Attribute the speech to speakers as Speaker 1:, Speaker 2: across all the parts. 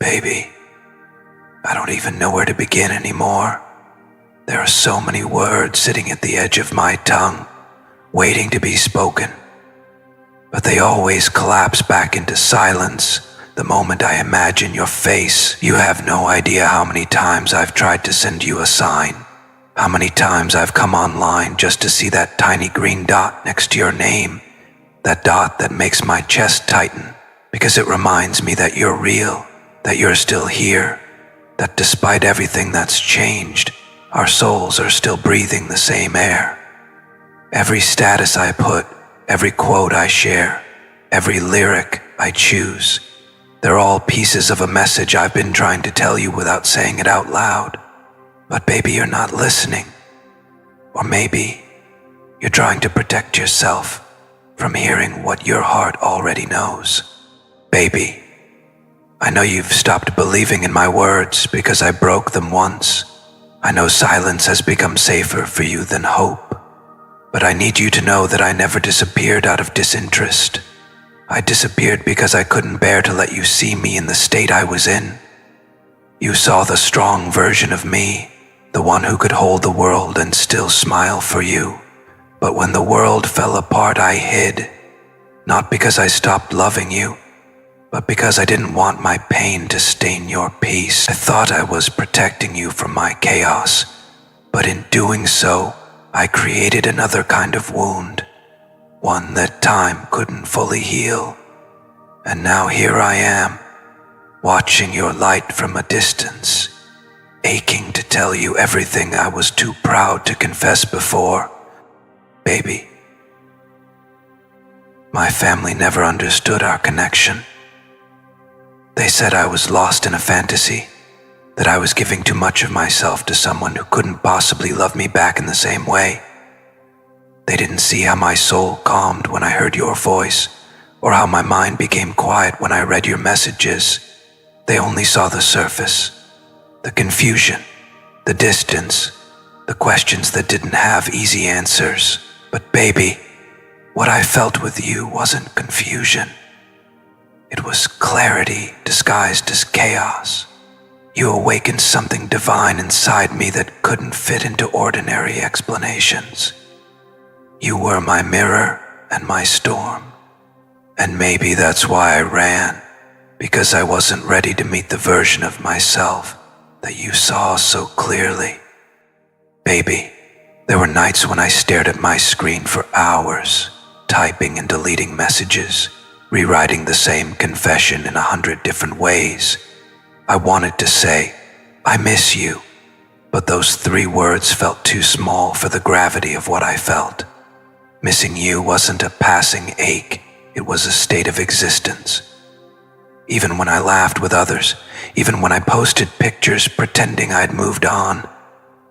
Speaker 1: Baby, I don't even know where to begin anymore. There are so many words sitting at the edge of my tongue, waiting to be spoken. But they always collapse back into silence the moment I imagine your face. You have no idea how many times I've tried to send you a sign. How many times I've come online just to see that tiny green dot next to your name. That dot that makes my chest tighten, because it reminds me that you're real, that you're still here, that despite everything that's changed, our souls are still breathing the same air. Every status I put, every quote I share, every lyric I choose, they're all pieces of a message I've been trying to tell you without saying it out loud. But baby, you're not listening. Or maybe you're trying to protect yourself from hearing what your heart already knows. Baby, I know you've stopped believing in my words because I broke them once. I know silence has become safer for you than hope. But I need you to know that I never disappeared out of disinterest. I disappeared because I couldn't bear to let you see me in the state I was in. You saw the strong version of me, the one who could hold the world and still smile for you. But when the world fell apart, I hid. Not because I stopped loving you, but because I didn't want my pain to stain your peace. I thought I was protecting you from my chaos, but in doing so, I created another kind of wound, one that time couldn't fully heal. And now here I am, watching your light from a distance, aching to tell you everything I was too proud to confess before. Baby, my family never understood our connection. They said I was lost in a fantasy, that I was giving too much of myself to someone who couldn't possibly love me back in the same way. They didn't see how my soul calmed when I heard your voice, or how my mind became quiet when I read your messages. They only saw the surface, the confusion, the distance, the questions that didn't have easy answers. But baby, what I felt with you wasn't confusion. It was clarity disguised as chaos. You awakened something divine inside me that couldn't fit into ordinary explanations. You were my mirror and my storm. And maybe that's why I ran, because I wasn't ready to meet the version of myself that you saw so clearly. Baby, there were nights when I stared at my screen for hours, typing and deleting messages, rewriting the same confession in 100 different ways. I wanted to say, I miss you, but those 3 words felt too small for the gravity of what I felt. Missing you wasn't a passing ache, it was a state of existence. Even when I laughed with others, even when I posted pictures pretending I'd moved on,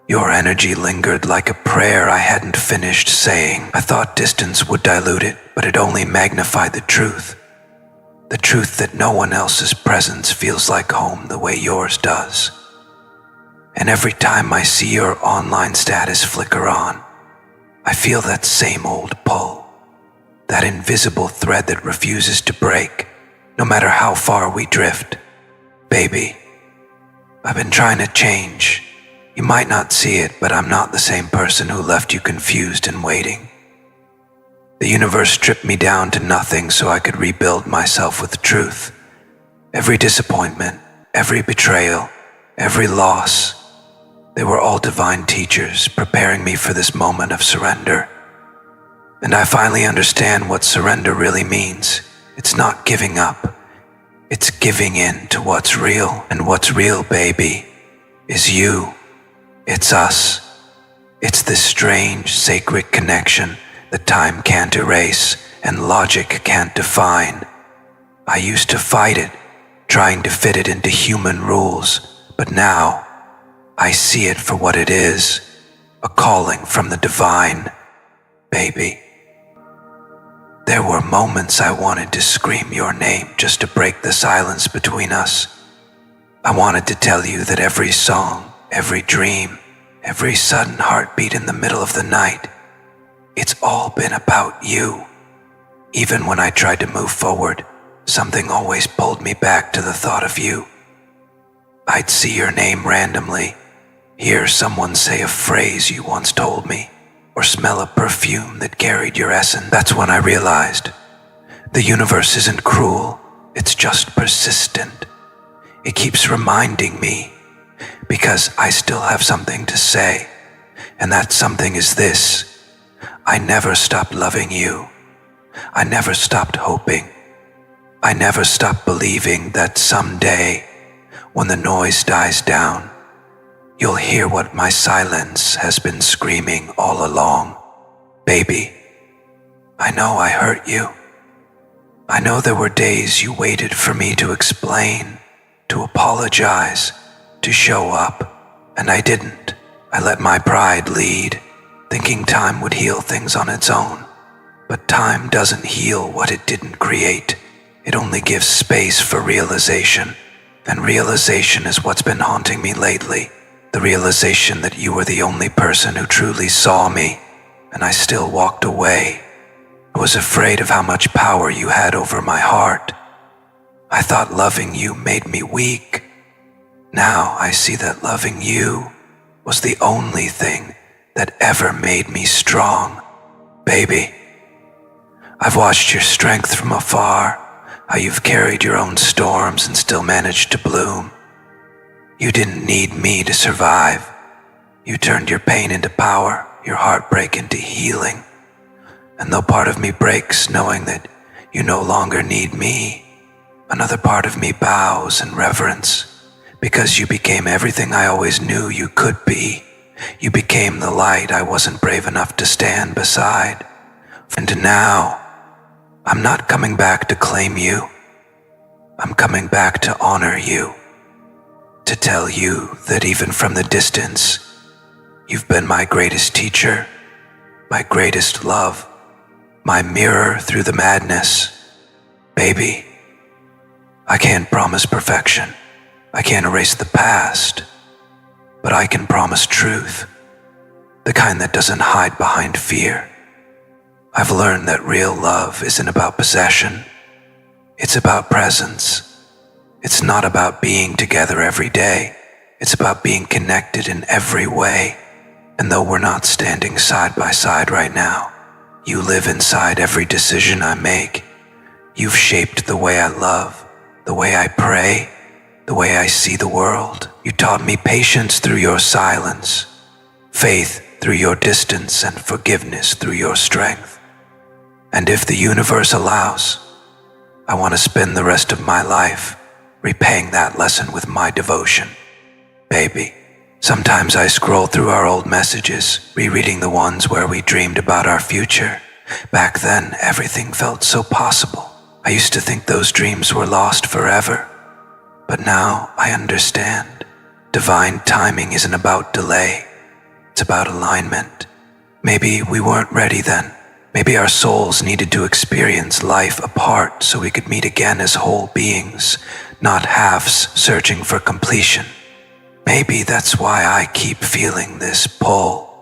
Speaker 1: your energy lingered like a prayer I hadn't finished saying. I thought distance would dilute it, but it only magnified the truth. The truth that no one else's presence feels like home the way yours does. And every time I see your online status flicker on, I feel that same old pull, that invisible thread that refuses to break, no matter how far we drift. Baby, I've been trying to change. You might not see it, but I'm not the same person who left you confused and waiting. The universe stripped me down to nothing so I could rebuild myself with truth. Every disappointment, every betrayal, every loss, they were all divine teachers preparing me for this moment of surrender. And I finally understand what surrender really means. It's not giving up. It's giving in to what's real. And what's real, baby, is you. It's us. It's this strange, sacred connection that time can't erase and logic can't define. I used to fight it, trying to fit it into human rules, but now I see it for what it is, a calling from the divine. Baby, there were moments I wanted to scream your name just to break the silence between us. I wanted to tell you that every song, every dream, every sudden heartbeat in the middle of the night, it's all been about you. Even when I tried to move forward, something always pulled me back to the thought of you. I'd see your name randomly, hear someone say a phrase you once told me, or smell a perfume that carried your essence. That's when I realized the universe isn't cruel, it's just persistent. It keeps reminding me because I still have something to say, and that something is this: I never stopped loving you. I never stopped hoping. I never stopped believing that someday, when the noise dies down, you'll hear what my silence has been screaming all along. Baby, I know I hurt you. I know there were days you waited for me to explain, to apologize, to show up, and I didn't. I let my pride lead, thinking time would heal things on its own. But time doesn't heal what it didn't create. It only gives space for realization. And realization is what's been haunting me lately. The realization that you were the only person who truly saw me, and I still walked away. I was afraid of how much power you had over my heart. I thought loving you made me weak. Now I see that loving you was the only thing that ever made me strong. Baby, I've watched your strength from afar, how you've carried your own storms and still managed to bloom. You didn't need me to survive. You turned your pain into power, your heartbreak into healing. And though part of me breaks knowing that you no longer need me, another part of me bows in reverence, because you became everything I always knew you could be. You became the light I wasn't brave enough to stand beside. And now, I'm not coming back to claim you. I'm coming back to honor you, to tell you that even from the distance, you've been my greatest teacher, my greatest love, my mirror through the madness. Baby, I can't promise perfection. I can't erase the past, but I can promise truth, the kind that doesn't hide behind fear. I've learned that real love isn't about possession. It's about presence. It's not about being together every day. It's about being connected in every way. And though we're not standing side by side right now, you live inside every decision I make. You've shaped the way I love, the way I pray, the way I see the world. You taught me patience through your silence, faith through your distance, and forgiveness through your strength. And if the universe allows, I want to spend the rest of my life repaying that lesson with my devotion. Baby, sometimes I scroll through our old messages, rereading the ones where we dreamed about our future. Back then, everything felt so possible. I used to think those dreams were lost forever. But now I understand. Divine timing isn't about delay. It's about alignment. Maybe we weren't ready then. Maybe our souls needed to experience life apart so we could meet again as whole beings, not halves searching for completion. Maybe that's why I keep feeling this pull.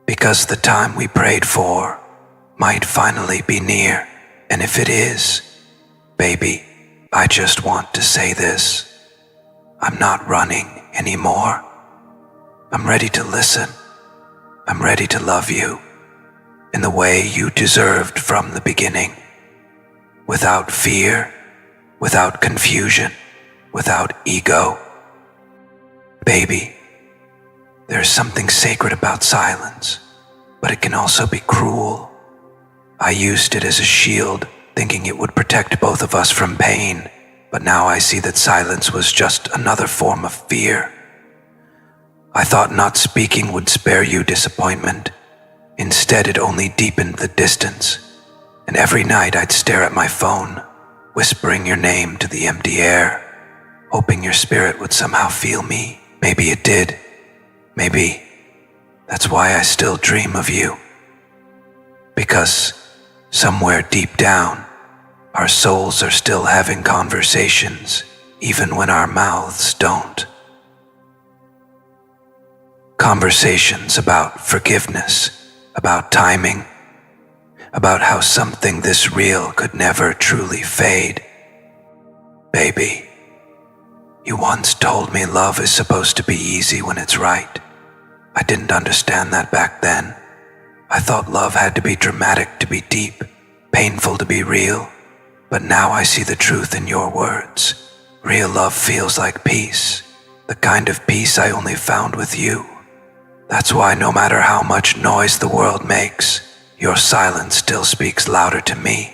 Speaker 1: Because the time we prayed for might finally be near. And if it is, baby, I just want to say this. I'm not running anymore. I'm ready to listen. I'm ready to love you in the way you deserved from the beginning. Without fear, without confusion, without ego. Baby, there's something sacred about silence, but it can also be cruel. I used it as a shield, thinking it would protect both of us from pain, but now I see that silence was just another form of fear. I thought not speaking would spare you disappointment. Instead, it only deepened the distance, and every night I'd stare at my phone, whispering your name to the empty air, hoping your spirit would somehow feel me. Maybe it did. Maybe that's why I still dream of you. Because somewhere deep down, our souls are still having conversations, even when our mouths don't. Conversations about forgiveness, about timing, about how something this real could never truly fade. Baby, You once told me love is supposed to be easy when it's right. I didn't understand that back then. I thought love had to be dramatic to be deep, painful to be real. But now I see the truth in your words. Real love feels like peace, the kind of peace I only found with you. That's why no matter how much noise the world makes, your silence still speaks louder to me.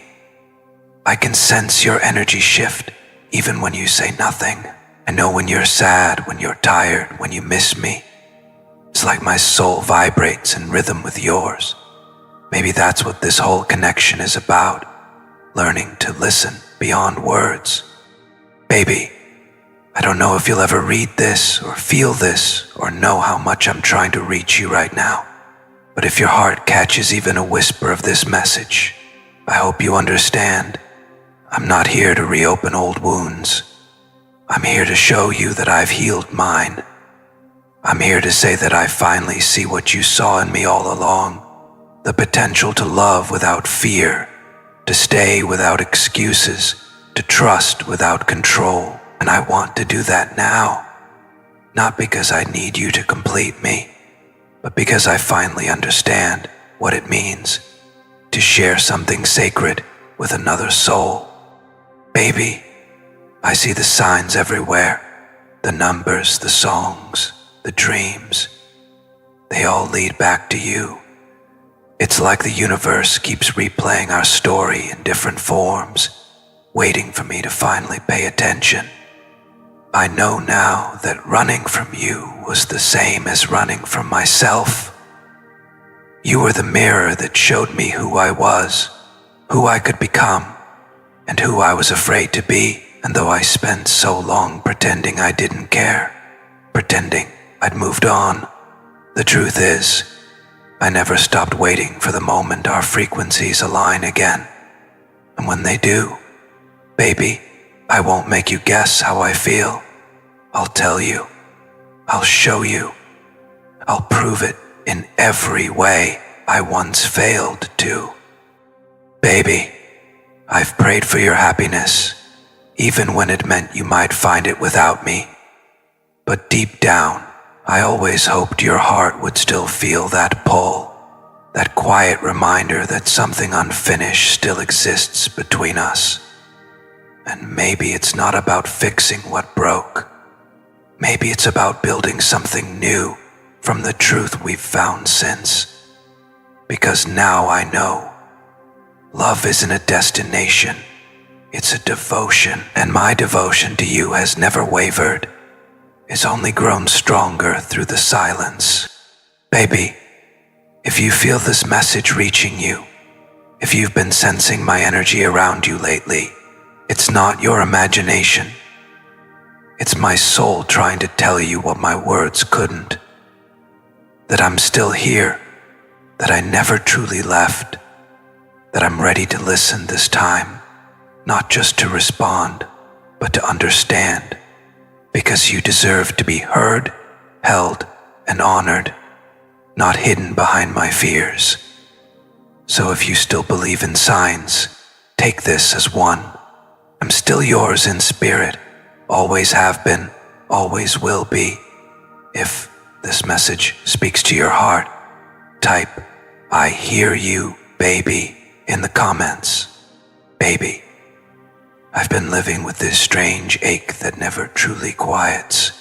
Speaker 1: I can sense your energy shift, even when you say nothing. I know when you're sad, when you're tired, when you miss me. It's like my soul vibrates in rhythm with yours. Maybe that's what this whole connection is about, learning to listen beyond words. Baby, I don't know if you'll ever read this or feel this or know how much I'm trying to reach you right now. But if your heart catches even a whisper of this message, I hope you understand. I'm not here to reopen old wounds. I'm here to show you that I've healed mine. I'm here to say that I finally see what you saw in me all along. The potential to love without fear, to stay without excuses, to trust without control. And I want to do that now. Not because I need you to complete me, but because I finally understand what it means to share something sacred with another soul. Baby, I see the signs everywhere, the numbers, the songs, the dreams. They all lead back to you. It's like the universe keeps replaying our story in different forms, waiting for me to finally pay attention. I know now that running from you was the same as running from myself. You were the mirror that showed me who I was, who I could become, and who I was afraid to be. And though I spent so long pretending I didn't care, pretending I'd moved on, the truth is, I never stopped waiting for the moment our frequencies align again. And when they do, baby, I won't make you guess how I feel. I'll tell you. I'll show you. I'll prove it in every way I once failed to. Baby, I've prayed for your happiness, even when it meant you might find it without me. But deep down, I always hoped your heart would still feel that pull, that quiet reminder that something unfinished still exists between us. And maybe it's not about fixing what broke. Maybe it's about building something new from the truth we've found since. Because now I know, love isn't a destination, it's a devotion, and my devotion to you has never wavered. It's only grown stronger through the silence. Baby, if you feel this message reaching you, if you've been sensing my energy around you lately, it's not your imagination. It's my soul trying to tell you what my words couldn't. That I'm still here, that I never truly left, that I'm ready to listen this time, not just to respond, but to understand, because you deserve to be heard, held, and honored, not hidden behind my fears. So if you still believe in signs, take this as one. I'm still yours in spirit, always have been, always will be. If this message speaks to your heart, type, "I hear you, baby," in the comments. Baby, I've been living with this strange ache that never truly quiets.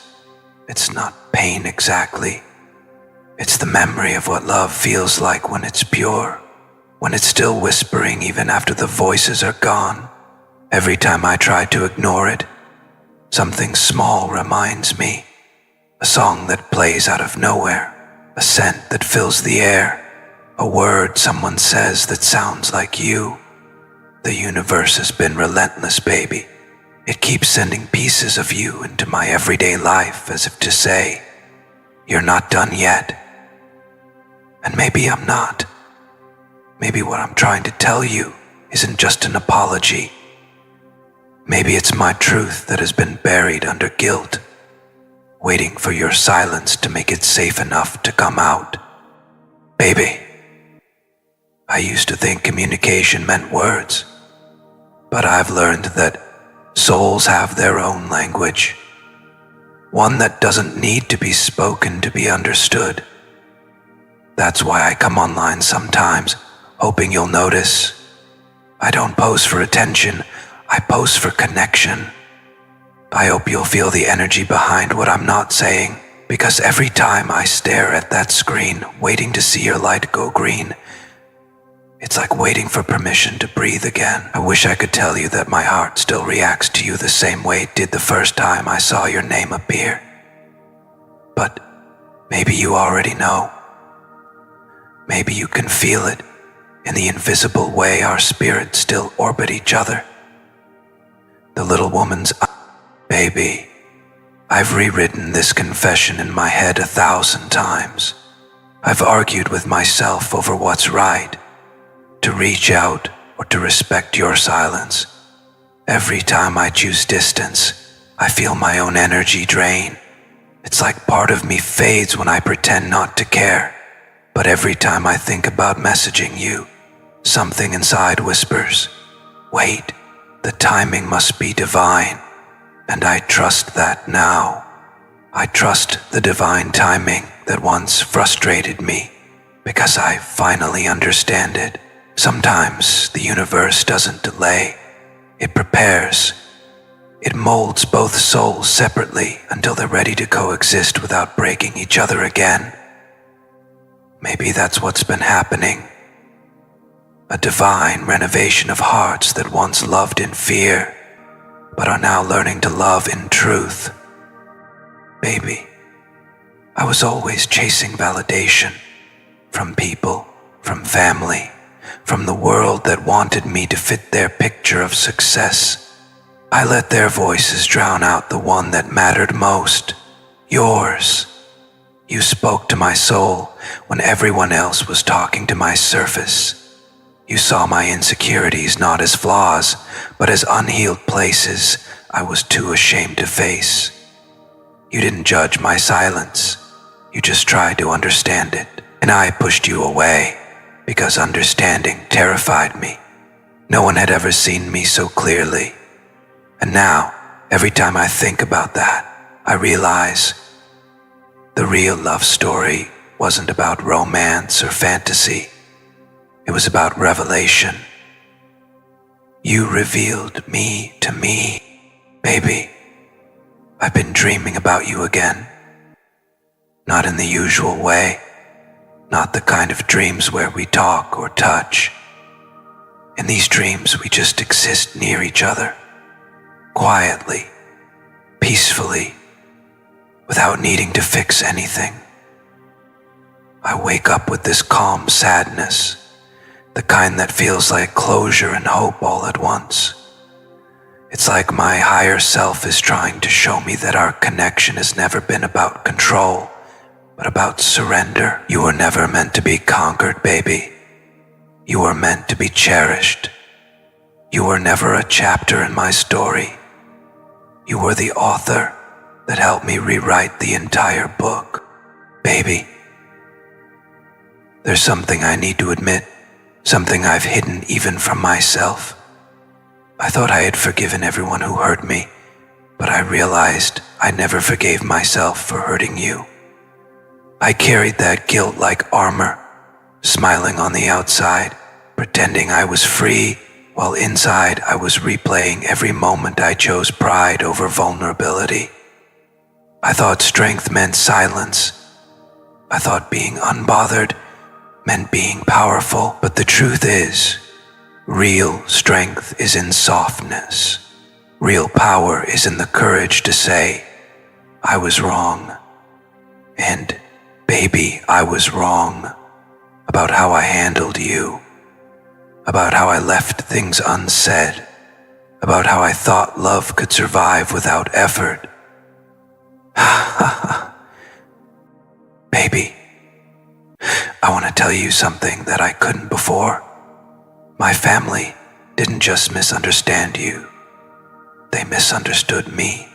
Speaker 1: It's not pain exactly. It's the memory of what love feels like when it's pure, when it's still whispering even after the voices are gone. Every time I try to ignore it, something small reminds me. A song that plays out of nowhere, a scent that fills the air, a word someone says that sounds like you. The universe has been relentless, baby. It keeps sending pieces of you into my everyday life as if to say, you're not done yet. And maybe I'm not. Maybe what I'm trying to tell you isn't just an apology. Maybe it's my truth that has been buried under guilt, waiting for your silence to make it safe enough to come out. Baby, I used to think communication meant words, but I've learned that souls have their own language, one that doesn't need to be spoken to be understood. That's why I come online sometimes, hoping you'll notice. I don't pose for attention, I pose for connection. I hope you'll feel the energy behind what I'm not saying, because every time I stare at that screen, waiting to see your light go green, it's like waiting for permission to breathe again. I wish I could tell you that my heart still reacts to you the same way it did the first time I saw your name appear. But maybe you already know. Maybe you can feel it in the invisible way our spirits still orbit each other. The little woman's baby. I've rewritten this confession in my head 1,000 times. I've argued with myself over what's right, to reach out or to respect your silence. Every time I choose distance, I feel my own energy drain. It's like part of me fades when I pretend not to care. But every time I think about messaging you, something inside whispers, wait, the timing must be divine. And I trust that now. I trust the divine timing that once frustrated me, because I finally understand it. Sometimes the universe doesn't delay. It prepares. It molds both souls separately until they're ready to coexist without breaking each other again. Maybe that's what's been happening. A divine renovation of hearts that once loved in fear, but are now learning to love in truth. Baby, I was always chasing validation from people, from family, from the world that wanted me to fit their picture of success. I let their voices drown out the one that mattered most, yours. You spoke to my soul when everyone else was talking to my surface. You saw my insecurities not as flaws, but as unhealed places I was too ashamed to face. You didn't judge my silence. You just tried to understand it. And I pushed you away because understanding terrified me. No one had ever seen me so clearly. And now, every time I think about that, I realize the real love story wasn't about romance or fantasy. It was about revelation. You revealed me to me. Baby, I've been dreaming about you again. Not in the usual way. Not the kind of dreams where we talk or touch. In these dreams, we just exist near each other. Quietly, peacefully, without needing to fix anything. I wake up with this calm sadness, the kind that feels like closure and hope all at once. It's like my higher self is trying to show me that our connection has never been about control, but about surrender. You were never meant to be conquered, baby. You were meant to be cherished. You were never a chapter in my story. You were the author that helped me rewrite the entire book. Baby, there's something I need to admit, something I've hidden even from myself. I thought I had forgiven everyone who hurt me, but I realized I never forgave myself for hurting you. I carried that guilt like armor, smiling on the outside, pretending I was free, while inside I was replaying every moment I chose pride over vulnerability. I thought strength meant silence. I thought being unbothered meant being powerful, but the truth is, real strength is in softness. Real power is in the courage to say, I was wrong. And, baby, I was wrong about how I handled you, about how I left things unsaid, about how I thought love could survive without effort. Baby, I want to tell you something that I couldn't before. My family didn't just misunderstand you. They misunderstood me.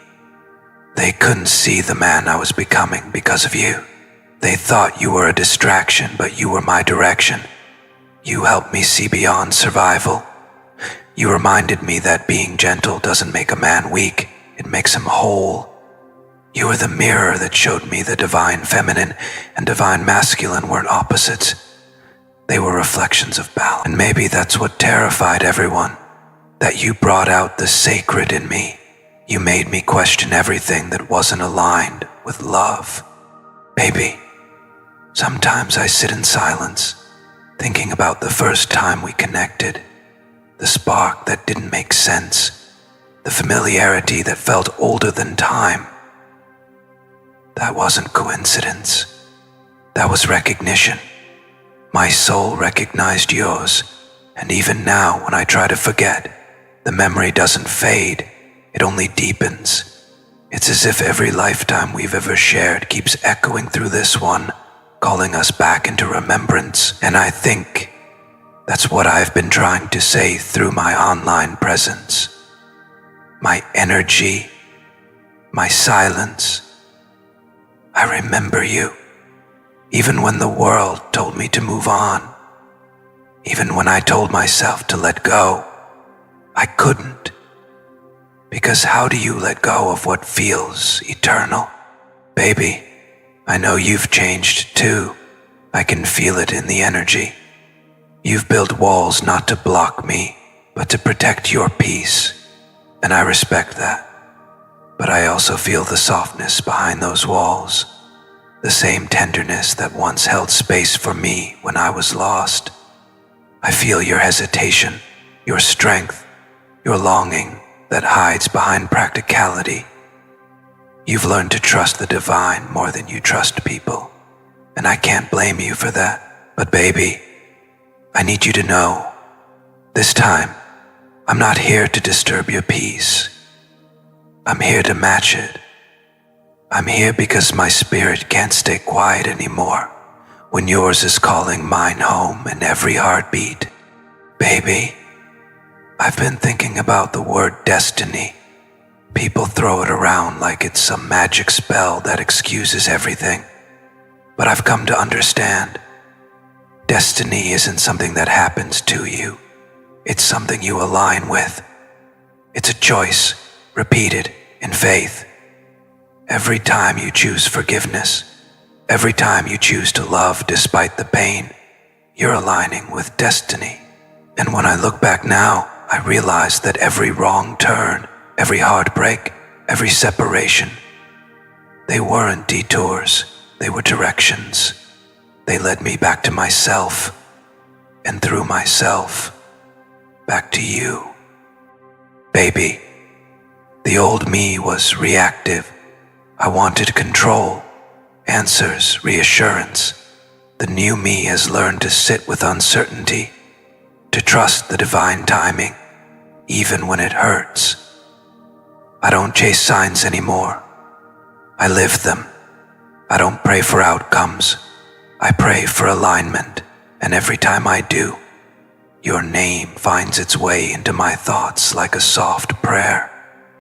Speaker 1: They couldn't see the man I was becoming because of you. They thought you were a distraction, but you were my direction. You helped me see beyond survival. You reminded me that being gentle doesn't make a man weak, it makes him whole. You were the mirror that showed me the divine feminine and divine masculine weren't opposites. They were reflections of balance. And maybe that's what terrified everyone, that you brought out the sacred in me. You made me question everything that wasn't aligned with love. Baby, sometimes I sit in silence, thinking about the first time we connected, the spark that didn't make sense, the familiarity that felt older than time. That wasn't coincidence. That was recognition. My soul recognized yours, and even now when I try to forget, the memory doesn't fade, it only deepens. It's as if every lifetime we've ever shared keeps echoing through this one, calling us back into remembrance. And I think that's what I've been trying to say through my online presence. My energy, my silence. I remember you, even when the world told me to move on. Even when I told myself to let go, I couldn't. Because how do you let go of what feels eternal? Baby, I know you've changed too. I can feel it in the energy. You've built walls not to block me, but to protect your peace. And I respect that. But I also feel the softness behind those walls. The same tenderness that once held space for me when I was lost. I feel your hesitation, your strength, your longing that hides behind practicality. You've learned to trust the divine more than you trust people, and I can't blame you for that. But baby, I need you to know, this time, I'm not here to disturb your peace. I'm here to match it. I'm here because my spirit can't stay quiet anymore when yours is calling mine home in every heartbeat. Baby, I've been thinking about the word destiny. People throw it around like it's some magic spell that excuses everything. But I've come to understand, destiny isn't something that happens to you. It's something you align with. It's a choice, repeated in faith. Every time you choose forgiveness, every time you choose to love despite the pain, you're aligning with destiny. And when I look back now, I realize that every wrong turn, every heartbreak, every separation, they weren't detours, they were directions. They led me back to myself, and through myself, back to you. Baby, the old me was reactive. I wanted control, answers, reassurance. The new me has learned to sit with uncertainty, to trust the divine timing, even when it hurts. I don't chase signs anymore. I live them. I don't pray for outcomes. I pray for alignment, and every time I do, your name finds its way into my thoughts like a soft prayer.